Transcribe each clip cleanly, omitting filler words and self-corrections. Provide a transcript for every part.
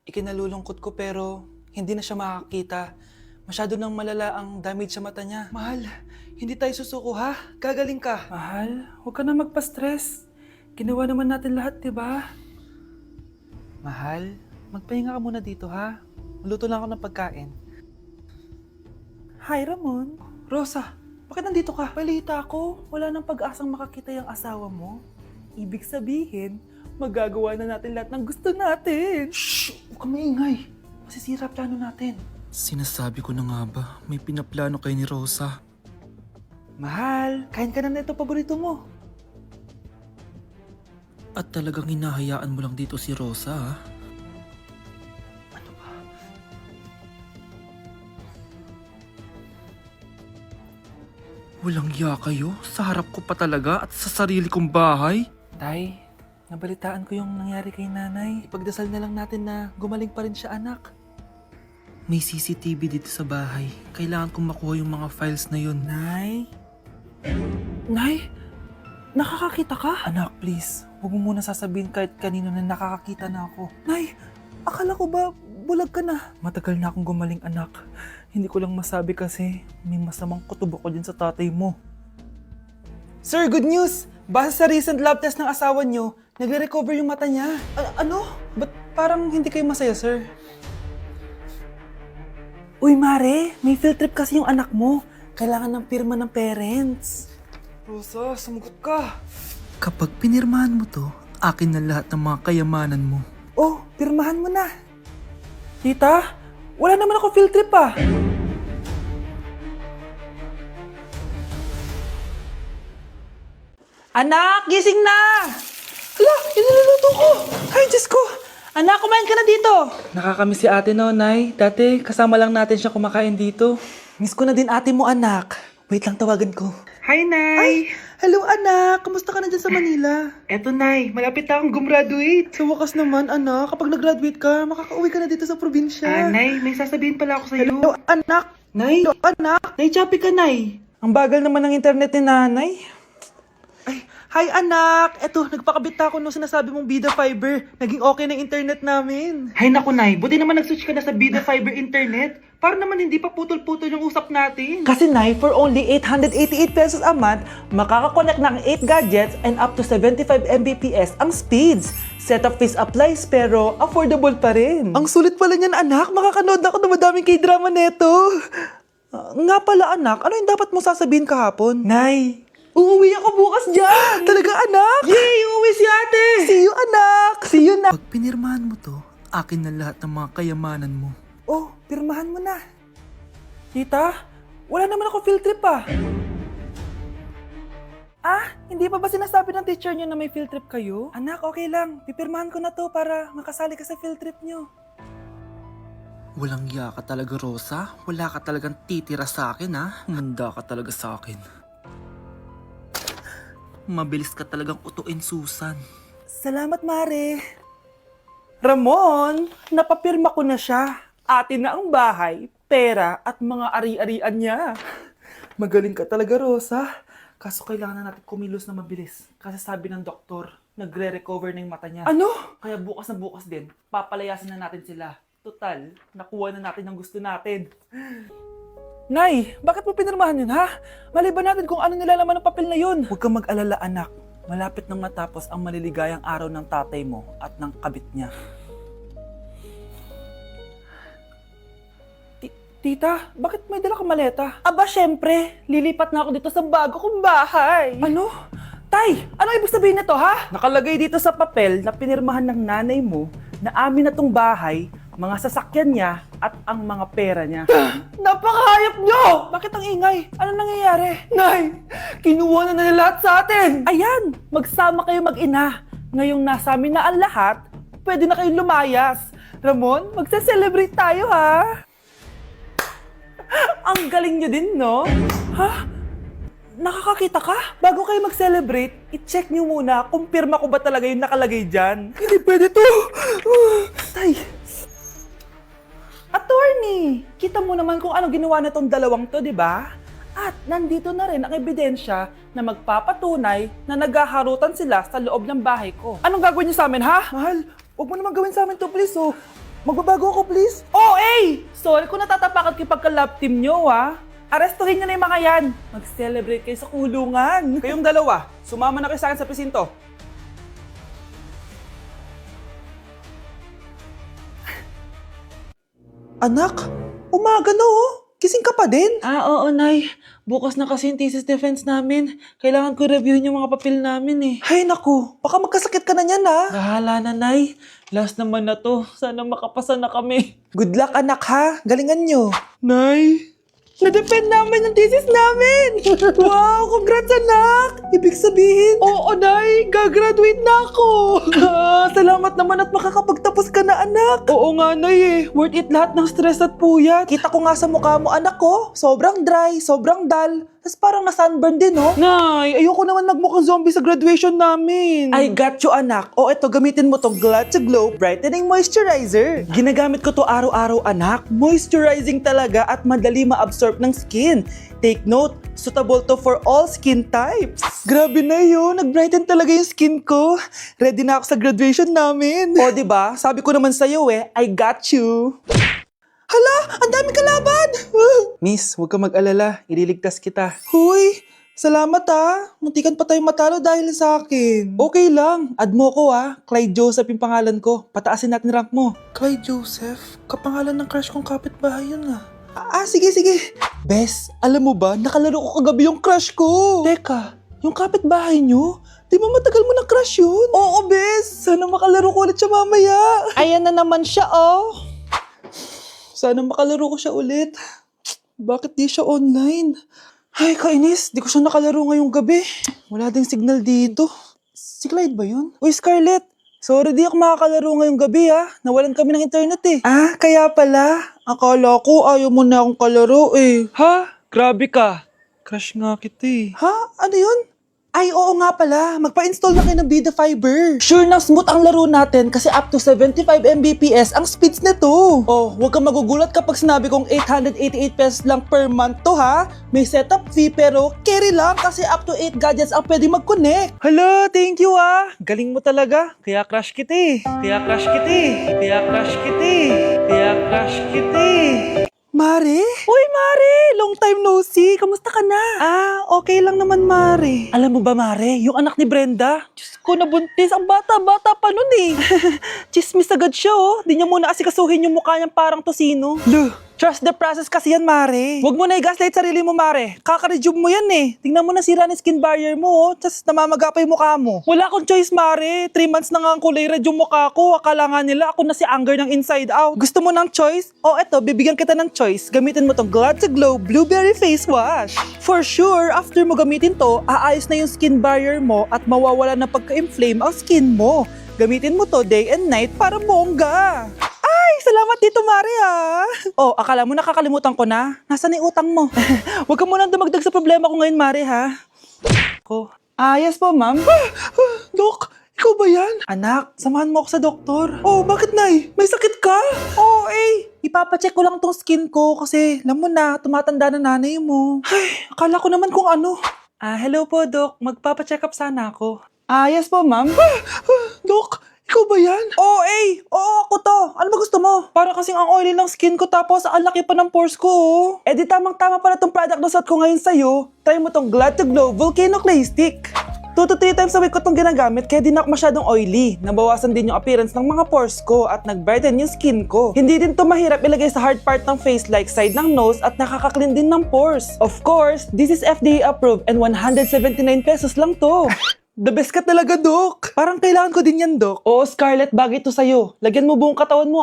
Ikinalulungkot ko pero hindi na siya makakita. Masyado nang malala ang damage sa mata niya. Mahal, hindi tayo susuko ha? Gagaling ka. Mahal, huwag ka na magpa-stress. Ginawa naman natin lahat, di ba? Mahal, magpahinga ka muna dito ha. Maluto lang ako ng pagkain. Hi, Ramon. Rosa, bakit nandito ka? Balita ako, wala nang pag-asang makakita yung asawa mo. Ibig sabihin, magagawa na natin lahat ng gusto natin. Shh! Huwag ka maingay. Masisira plano natin. Sinasabi ko na nga ba, may pinaplano kay ni Rosa. Mahal, kain ka na nito paborito mo. At talagang hinahayaan mo lang dito si Rosa, ha? Ano ba? Walang ya kayo? Sa harap ko pa talaga at sa sarili kong bahay? Tay, nabalitaan ko yung nangyari kay nanay. Ipagdasal na lang natin na gumaling pa rin siya, anak. May CCTV dito sa bahay. Kailangan kong makuha yung mga files na yun. Nay? Nay? Nakakakita ka? Anak, please. Huwag mo muna sasabihin kahit kanino na nakakakita na ako. Nay, akala ko ba bulag ka na? Matagal na akong gumaling, anak. Hindi ko lang masabi kasi may masamang kutob ako dyan sa tatay mo. Sir, good news! Base sa recent lab test ng asawa niyo, nagre-recover yung mata niya. Ano? Ba't parang hindi kayo masaya, sir? Uy, Mare, may field trip kasi yung anak mo. Kailangan ng pirma ng parents. Rosa, sumagot ka. Kapag pinirmahan mo to, akin na lahat ng mga kayamanan mo. Oh, pirmahan mo na. Tita, wala naman ako field trip ah. Anak, gising na! Ala, iniluluto ko! Ay, Diyos ko! Anak, kumain ka na dito! Nakakamiss si ate no, Nay. Dati, kasama lang natin siya kumakain dito. Miss ko na din ate mo, anak. Wait lang, tawagan ko. Hi, Nay! Ay, hello anak! Kamusta ka na dyan sa Manila? Eto, Nay. Malapit na akong gumraduate. Sa wakas naman, anak, kapag nag-graduate ka, makakauwi ka na dito sa probinsya. Nay, may sasabihin pala ako sa'yo. Hello, anak! Nay! Hello, anak! Nay, choppy ka, Nay! Ang bagal naman ng internet ni nanay. Ay, hi anak! Eto, nagpakabit na ako nung sinasabi mong Bida Fiber. Naging okay na yung internet namin. Hay naku, Nay. Buti naman nag-switch ka na sa Bida Fiber Internet. Para naman hindi pa putol-putol yung usap natin. Kasi Nay, for only 888 pesos a month, makakakonect ng 8 gadgets and up to 75 Mbps ang speeds. Setup fees applies pero affordable pa rin. Ang sulit pala niyan anak, makakanood ako ng madaming K-drama neto. Nga pala anak, ano yung dapat mo sasabihin kahapon? Nay, uuwi ako bukas dyan! Talaga anak? Yay! Uuwi si ate! See you anak! See you na! Pag pinirmahan mo to, akin na lahat ng mga kayamanan mo. Oh, pirmahan mo na. Tita, wala naman ako field trip ah. Ah, hindi pa ba sinasabi ng teacher niyo na may field trip kayo? Anak, okay lang. Pipirmahan ko na to para makasali ka sa field trip niyo. Walang ya ka talaga, Rosa. Wala ka talagang titira sa akin, ha? Manda ka talaga sa akin. Mabilis ka talagang utuin, Susan. Salamat, Mare. Ramon, napapirma ko na siya. Atin na ang bahay, pera at mga ari-arian niya. Magaling ka talaga, Rosa. Kaso kailangan na natin kumilos na mabilis. Kasi sabi ng doktor, nagre-recover na yung mata niya. Ano? Kaya bukas na bukas din, papalayasin na natin sila. Total, nakuha na natin ang gusto natin. Nay, bakit mo pinirmahan yun, ha? Maliban natin kung ano nilalaman ng papel na yun. Huwag kang mag-alala, anak. Malapit nang matapos ang maliligayang araw ng tatay mo at ng kabit niya. Tita, bakit may dala kang maleta? Aba, syempre. Lilipat na ako dito sa bago kong bahay. Ano? Tay, ano ibig sabihin nito, ha? Nakalagay dito sa papel na pinirmahan ng nanay mo na amin na tong bahay, mga sasakyan niya at ang mga pera niya. Napakahayop nyo! Bakit ang ingay? Ano nangyayari? Nay, kinuha na nila lahat sa atin! Ayan, magsama kayo mag-ina. Ngayong nasa amin na ang lahat, pwede na kayong lumayas. Ramon, magse-celebrate tayo, ha? Ang galing nyo din, no? Ha? Nakakakita ka? Bago kayo mag-celebrate, i-check nyo muna kung pirma ko ba talaga yung nakalagay dyan. Hindi pwede to! Tay! Attorney! Kita mo naman kung ano ginawa na tong dalawang to, di ba? At nandito na rin ang ebidensya na magpapatunay na naghaharutan sila sa loob ng bahay ko. Anong gagawin niyo sa amin, ha? Mahal, huwag mo naman gawin sa amin to, please, oh. Magbabago ako, please. Oh, hey! Sorry kung natatapakan kayo pagka-love team nyo, ha? Arestuhin nyo na yung mga yan. Mag-celebrate kayo sa kulungan. Kayong dalawa, sumama na kayo sa akin sa presinto. Anak, umaga na oh. Gising ka pa din? Oo, Nay. Bukas na kasi yung thesis defense namin. Kailangan ko reviewin yung mga papel namin eh. Ay naku, baka magkasakit ka na niyan ha. Bahala na, Nay. Last naman na to. Sana makapasa na kami. Good luck anak ha, galingan nyo. Nay, na-defend namin yung thesis namin! Wow, congrats anak! Ibig sabihin, oo Nay, gagraduate na ako! Salamat naman at makakapagtapos ka na anak! Oo nga Nay eh, worth it lahat ng stress at puyat. Kita ko nga sa mukha mo anak ko, sobrang dry, sobrang dull, tapos parang na-sunburn din oh. Nay, ayoko naman magmukhang zombie sa graduation namin. I got you anak. O eto, gamitin mo tong Glad to Glow Brightening Moisturizer. Ginagamit ko to araw-araw anak. Moisturizing talaga at madali ma-absorb ng skin. Take note, suitable to for all skin types. Grabe na yun, nag-brighten talaga yung skin ko. Ready na ako sa graduation namin. O diba, sabi ko naman sa'yo I got you. Hala, ang dami kalaban! Miss, huwag ka mag-alala, ililigtas kita. Huy, salamat muntikan pa tayo matalo dahil sa akin. Okay lang, add mo ko Clyde Joseph yung pangalan ko. Pataasin natin rank mo. Clyde Joseph? Kapangalan ng crush kong kapitbahay yun sige. Bes, alam mo ba, nakalaro ko kagabi yung crush ko. Teka, yung kapitbahay nyo? Di ba matagal mo na crush yun? Oo, Bes, sana makalaro ko ulit siya mamaya. Ayan na naman siya, Sana makalaro ko siya ulit. Bakit di siya online? Ay, kainis. Di ko siya nakalaro ngayong gabi. Wala ding signal dito. Si Clyde ba yun? Uy, Scarlett. Sorry, di ako makakalaro ngayong gabi Nawalan kami ng internet kaya pala. Akala ko ayaw mo na akong kalaro Ha? Grabe ka. Crush nga kita Ha? Ano yun? Ay, oo nga pala. Magpa-install na kayo ng Bida Fiber. Sure na smooth ang laro natin kasi up to 75 Mbps ang speeds nito. Oh, huwag kang magugulat kapag sinabi kong 888 pesos lang per month to May setup fee pero carry lang kasi up to 8 gadgets ang pwede mag-connect. Hala, thank you Galing mo talaga. Kaya crush kita Mare? Uy, Mare! Long time no see. Kamusta ka na? Okay lang naman, Mare. Alam mo ba, Mare? Yung anak ni Brenda? Diyos ko, nabuntis. Ang bata-bata pa nun Chismis agad siya, Di niya muna asikasuhin yung mukha niyang parang tosino. Trust the process kasi yan, Mare. Huwag mo na i-gaslight sarili mo, Mare. Kaka-resume mo yan Tingnan mo na sira ng skin barrier mo, Tapos namamaga pa yung mukha mo. Wala akong choice, Mare. 3 months na nga ang kulay red yung mukha ko. Akala nga nila ako na si Anger ng inside out. Gusto mo ng choice? Eto, bibigyan kita ng choice. Gamitin mo tong Glad to Glow Blueberry Face Wash. For sure, after mo gamitin to, aayos na yung skin barrier mo at mawawala na pagka-inflame ang skin mo. Gamitin mo to day and night para bongga. Salamat dito, Mare, akala mo nakakalimutan ko na? Nasaan yung utang mo? Huwag ka munang dumagdag sa problema ko ngayon, Mare, yes po, ma'am. Dok, ikaw ba yan? Anak, samahan mo ako sa doktor. Bakit, Nay? May sakit ka? Ipapacheck ko lang tong skin ko kasi, alam mo na, tumatanda na nanay mo. Ay, akala ko naman kung ano. Hello po, Dok. Magpapacheck up sana ako. Yes po, ma'am. Dok, ikaw ba yan? Oo, ako to. Ano ba gusto mo? Para kasing ang oily ng skin ko tapos ang laki pa ng pores ko, di tamang-tama pala tong product na suot ko ngayon sa'yo. Try mo tong Glad to Glow Volcano Clay Stick. 2 to 3 times a week ko tong ginagamit kaya di na ako masyadong oily. Nabawasan din yung appearance ng mga pores ko at nag-brighten yung skin ko. Hindi din to mahirap ilagay sa hard part ng face like side ng nose at nakaka-clean din ng pores. Of course, this is FDA approved and 179 pesos lang to. The best ka talaga, Dok. Parang kailangan ko din yan, Dok. Oo, Scarlett, bagay to sa'yo. Lagyan mo buong katawan mo,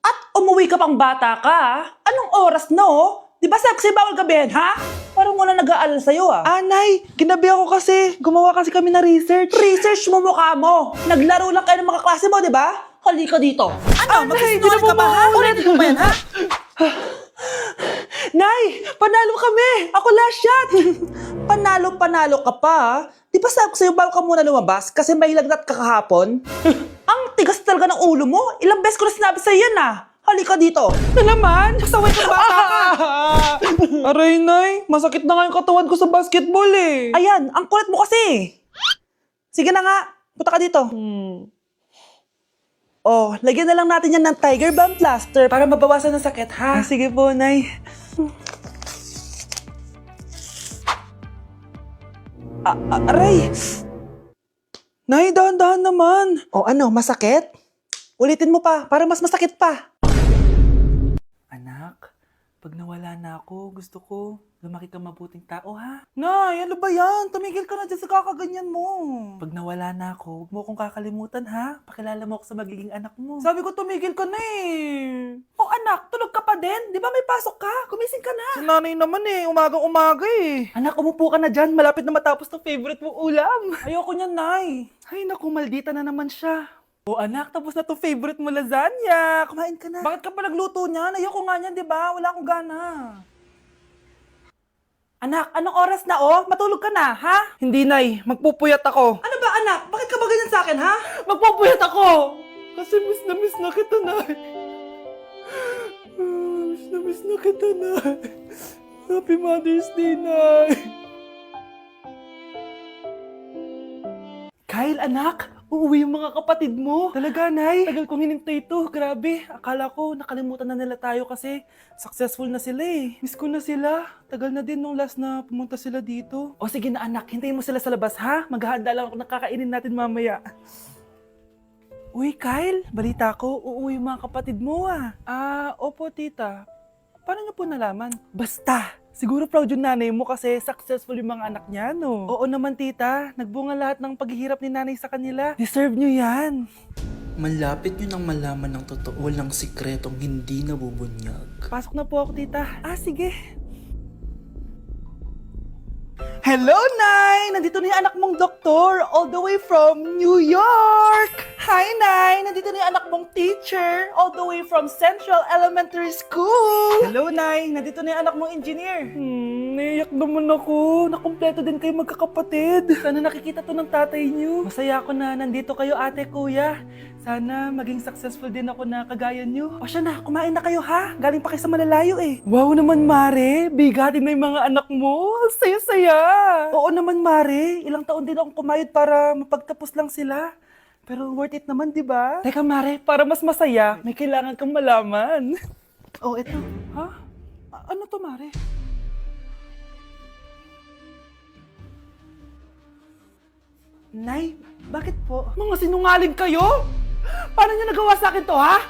At umuwi ka pang bata ka, Anong oras na, Di ba sexy bawal gabihin, Parang wala nag-aalala sa'yo, Nay, ginabi ako kasi. Gumawa kasi kami na research. Research mo mukha mo. Naglaro lang kayo ng mga klase mo, di ba? Halika dito. Nay, di na ka ba, Ulitin mo ba yan, Nay, panalo kami! Ako last shot! Panalo ka pa, Di ba sabi ko sa'yo bago ka muna lumabas kasi may lagnat ka kahapon? Ang tigas talaga ng ulo mo! Ilang beses ko na sinabi sa'yo yan Halika dito! Na naman? Pasaway kang bata ka! Aray, Nay, masakit na nga yung katawan ko sa basketball Ayan, ang kulit mo kasi! Sige na nga, Punta ka dito. Oh, lagyan na lang natin yan ng Tiger Balm Plaster para mabawasan ng sakit, ha? Sige po, Nay. Aray! Nay, dahan-dahan naman. O ano, masakit? Ulitin mo pa, para mas masakit pa. Anak, pag nawala na ako, gusto ko lumaki kang mabuting tao, ha? Nay, ano ba yan? Tumigil ka na dyan sa kakaganyan mo. Pag nawala na ako, huwag mo akong kakalimutan, ha? Pakilala mo ako sa magiging anak mo. Sabi ko, tumigil ka na eh. Oh, anak, tulog ka pa din? Di ba may pasok ka? Kumising ka na. Si nanay naman eh, umagang-umaga eh. Anak, umupo ka na dyan. Malapit na matapos ng favorite mong ulam. Ayoko niyan, Nay. Ay, naku, maldita na naman siya. Oh anak, tapos na to favorite mo lasagna. Kumain ka na. Bakit ka pa nagluto niyan? Ayoko nga niyan, di ba? Wala akong gana. Anak, anong oras na oh? Matulog ka na, ha? Hindi, Nay. Magpupuyat ako. Ano ba, anak? Bakit ka ba ganyan sa akin, ha? Magpupuyat ako! Kasi miss na kita, Nay. Miss na kita, Nay. Happy Mother's Day, Nay. Kyle, anak, uuwi yung mga kapatid mo. Talaga, Nay. Tagal kong hinintay ito. Grabe. Akala ko nakalimutan na nila tayo kasi successful na sila eh. Miss ko na sila. Tagal na din nung last na pumunta sila dito. O sige na anak, hintayin mo sila sa labas ha. Maghahanda lang ako ng kakainin natin mamaya. Uy, Kyle, balita ko, uuwi yung mga kapatid mo ah. Opo tita. Paano niyo po nalaman? Basta! Siguro proud yung nanay mo kasi successful yung mga anak niya, no? Oo naman, tita. Nagbunga lahat ng paghihirap ni nanay sa kanila. Deserve nyo yan. Malapit nyo nang malaman ng totoo lang sikretong hindi nabubunyag. Pasok na po ako, tita. Sige. Hello, Nay! Nandito na yung anak mong doktor all the way from New York! Hi, Nay! Nandito na yung anak mong teacher all the way from Central Elementary School! Hello, Nay! Nandito na yung anak mong engineer! Naiyak naman ako. Nakumpleto din kayo magkakapatid. Sana nakikita to ng tatay niyo. Masaya ako na nandito kayo, ate, kuya. Sana maging successful din ako na kagaya niyo. O siya na, kumain na kayo ha? Galing pa kayo sa malalayo eh. Wow naman, Mare. Bigatin na yung mga anak mo. Saya-saya. Oo naman, Mare. Ilang taon din akong kumayod para mapagtapos lang sila. Pero worth it naman, di ba? Teka, Mare, para mas masaya, may kailangan kang malaman. Oh, eto. Ha? Ano to, Mare? Nay, bakit po? Mga sinungaling kayo? Paano niyo nagawa sa akin to, ha?